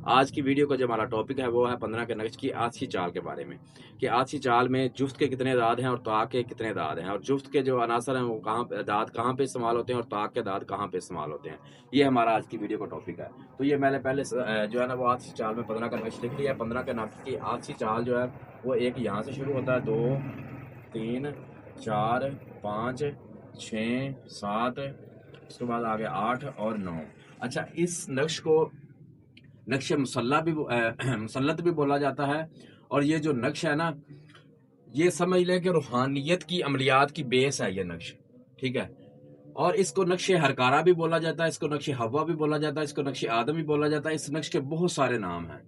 آج کی ویڈیو کا جو ہمارا ٹاپک ہے وہ ہے 15 کے نقش کی آسکی چال کے بارے میں، کہ آسکی چال میں جفت کے کتنے داد ہیں اور طاق کے کتنے داد ہیں، اور جفت کے جو عناصر ہیں وہ داد کہاں پہ استعمال ہوتے ہیں اور طاق کے داد کہاں پہ استعمال ہوتے ہیں۔ یہ ہمارا آج کی ویڈیو کا ٹاپک ہے۔ تو یہ میں نے پہلے جو ہے نا وہ آسکی چال میں 15 کا نقش لکھ لیا ہے۔ 15 کے نقش کی آسکی چال جو ہے وہ ایک یہاں سے شروع ہوتا ہے، 2 3 4 5 6 7، اس کے بعد آگے 8 اور 9۔ اچھا، اس نقش کو نقش مسلط بھی بولا جاتا ہے، اور یہ جو نقش ہے نا، یہ سمجھ لیں کہ روحانیت کی عملیات کی بیس ہے یہ نقش، ٹھیک ہے۔ اور اس کو نقش ہرکارا بھی بولا جاتا ہے، اس کو نقش ہوا بھی بولا جاتا ہے، اس کو نقش آدم بھی بولا جاتا ہے۔ اس نقش کے بہت سارے نام ہیں،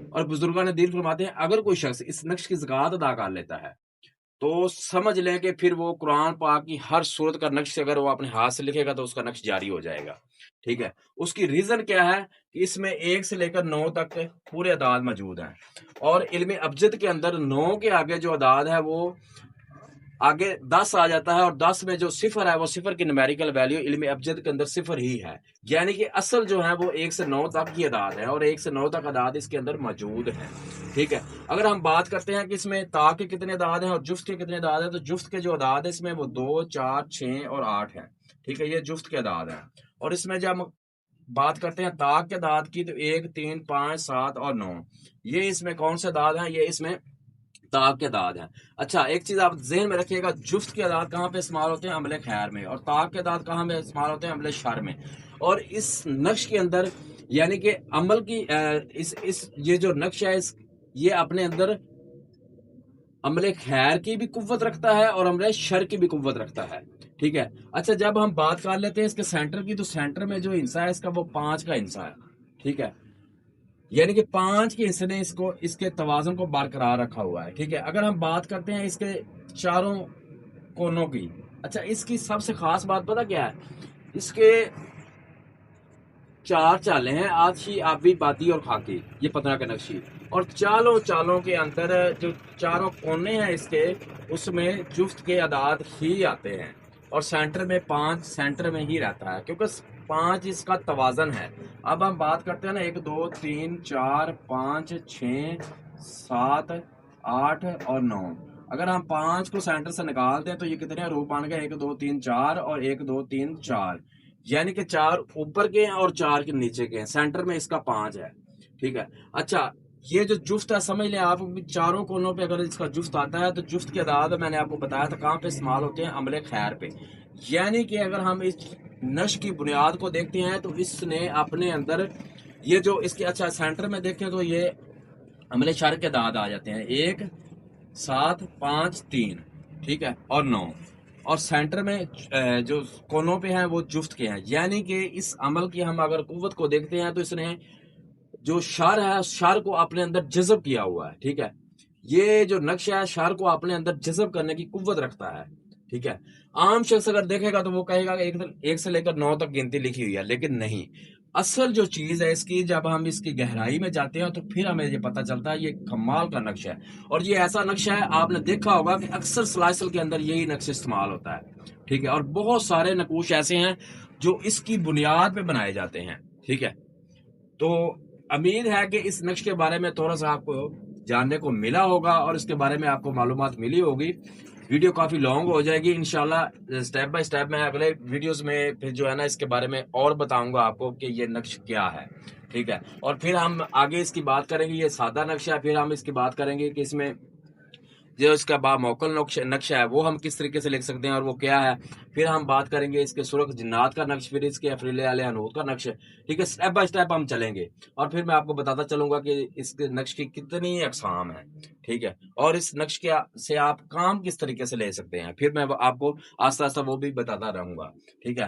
اور بزرگان دین فرماتے ہیں اگر کوئی شخص اس نقش کی زکوٰۃ ادا کر لیتا ہے تو سمجھ لیں کہ پھر وہ قرآن پاک کی ہر صورت کا نقش اگر وہ اپنے ہاتھ سے لکھے گا تو اس کا نقش جاری ہو جائے گا، ٹھیک ہے۔ اس کی ریزن کیا ہے کہ اس میں 1 سے لے کر 9 تک پورے اعداد موجود ہیں، اور علم ابجد کے اندر 9 کے آگے جو اعداد ہے وہ آگے 10 آ جاتا ہے، اور 10 میں جو صفر ہے وہ صفر کی نمیریکل ویلیو علم ابجد کے اندر صفر ہی ہے، یعنی کہ اصل جو ہے وہ 1 سے 9 تک کی اعداد ہے، اور 1 سے 9 تک اعداد اس کے اندر موجود ہیں، ٹھیک ہے۔ اگر ہم بات کرتے ہیں کہ اس میں تا کے کتنے اعداد ہیں اور جفت کے کتنے اعداد ہیں، تو جفت کے جو اعداد ہیں اس میں وہ 2 4 6 اور 8 ہیں، ٹھیک ہے، یہ جفت کے اعداد ہیں۔ اور اس میں جب ہم بات کرتے ہیں تا کے اعداد کی تو 1 3 5 7 اور 9، یہ اس میں کون سے اعداد ہیں؟ یہ اس میں طاق کے داد ہیں۔ اچھا، ایک چیز آپ ذہن میں رکھیے گا، جفت کے اعداد کہاں پہ استعمال ہوتے ہیں؟ عمل خیر میں، اور طاق کے اعداد کہاں پہ استعمال ہوتے ہیں؟ عمل شر میں۔ اور اس نقش کے اندر یعنی کہ عمل کی یہ جو نقش ہے یہ اپنے اندر عمل خیر کی بھی قوت رکھتا ہے اور عمل شر کی بھی قوت رکھتا ہے، ٹھیک ہے۔ اچھا، جب ہم بات کر لیتے ہیں اس کے سینٹر کی، تو سینٹر میں جو ہنسا ہے اس کا وہ 5 کا ہنسا ہے، ٹھیک ہے، یعنی کہ 5 کے حصے نے اس کے توازن کو برقرار رکھا ہوا ہے، ٹھیک ہے۔ اگر ہم بات کرتے ہیں اس کے چاروں کونوں کی، اچھا، اس کی سب سے خاص بات پتہ کیا ہے؟ اس کے 4 چالیں ہیں، آتشی، آبی، بادی اور خاکی، یہ 15 کے نقشی، اور چالوں کے اندر جو چاروں کونے ہیں اس کے، اس میں جفت کے اعداد ہی آتے ہیں، اور سینٹر میں 5 سینٹر میں ہی رہتا ہے، کیونکہ 5 اس کا توازن ہے۔ اب ہم بات کرتے ہیں نا 1 2 3 4 5 6 7 8 اور 9، اگر ہم 5 کو سینٹر سے نکال دیں تو یہ کتنے روپ بن گئے؟ 1 2 3 4 اور 1 2 3 4، یعنی کہ 4 اوپر کے ہیں اور 4 کے نیچے کے ہیں، سینٹر میں اس کا 5 ہے، ٹھیک ہے۔ اچھا، یہ جو جفت ہے سمجھ لیں آپ، چاروں کونوں پہ اگر اس کا جفت آتا ہے تو جفت کے اعداد میں نے آپ کو بتایا تھا کہاں پہ استعمال ہوتے ہیں؟ عمل خیر پہ، یعنی کہ اگر ہم اس نقش کی بنیاد کو دیکھتے ہیں تو اس نے اپنے اندر یہ جو اس کے، اچھا سینٹر میں دیکھیں تو یہ عمل شر کے اعداد آ جاتے ہیں، 1 7 5 3، ٹھیک ہے، اور 9، اور سینٹر میں جو کونوں پہ ہیں وہ جفت کے ہیں، یعنی کہ اس عمل کی ہم اگر قوت کو دیکھتے ہیں تو اس نے جو شر ہے شر کو اپنے اندر جذب کیا ہوا ہے، ٹھیک ہے۔ یہ جو نقش ہے شر کو اپنے اندر جذب کرنے کی قوت رکھتا ہے، ٹھیک ہے۔ عام شخص اگر دیکھے گا تو وہ کہے گا کہ 1 سے لے کر 9 تک گنتی لکھی ہوئی ہے، لیکن نہیں، اصل جو چیز ہے اس کی، جب ہم اس کی گہرائی میں جاتے ہیں تو پھر ہمیں یہ پتہ چلتا ہے یہ کمال کا نقش ہے، اور یہ ایسا نقش ہے آپ نے دیکھا ہوگا کہ اکثر سلاسل کے اندر یہی نقش استعمال ہوتا ہے، ٹھیک ہے، اور بہت سارے نقوش ایسے ہیں جو اس کی بنیاد پہ بنائے جاتے ہیں، ٹھیک ہے۔ تو امید ہے کہ اس نقش کے بارے میں تھوڑا سا آپ کو جاننے کو ملا ہوگا اور اس کے بارے میں آپ کو معلومات ملی ہوگی۔ ویڈیو کافی لانگ ہو جائے گی، انشاءاللہ سٹیپ بائی سٹیپ میں اگلے ویڈیوز میں پھر جو ہے نا اس کے بارے میں اور بتاؤں گا آپ کو کہ یہ نقش کیا ہے، ٹھیک ہے، اور پھر ہم آگے اس کی بات کریں گے۔ یہ سادہ نقش ہے، پھر ہم اس کی بات کریں گے کہ اس میں جو اس کا باموکل نقش ہے وہ ہم کس طریقے سے لکھ سکتے ہیں اور وہ کیا ہے، پھر ہم بات کریں گے اس کے سرخ جنات کا نقش، پھر اس کے افریل علیہ انود کا نقش، ٹھیک ہے، سٹیپ بائی سٹیپ ہم چلیں گے، اور پھر میں آپ کو بتاتا چلوں گا کہ اس کے نقش کی کتنی اقسام ہیں، ٹھیک ہے، اور اس نقش کے سے آپ کام کس طریقے سے لے سکتے ہیں، پھر میں آپ کو آہستہ آہستہ وہ بھی بتاتا رہوں گا، ٹھیک ہے۔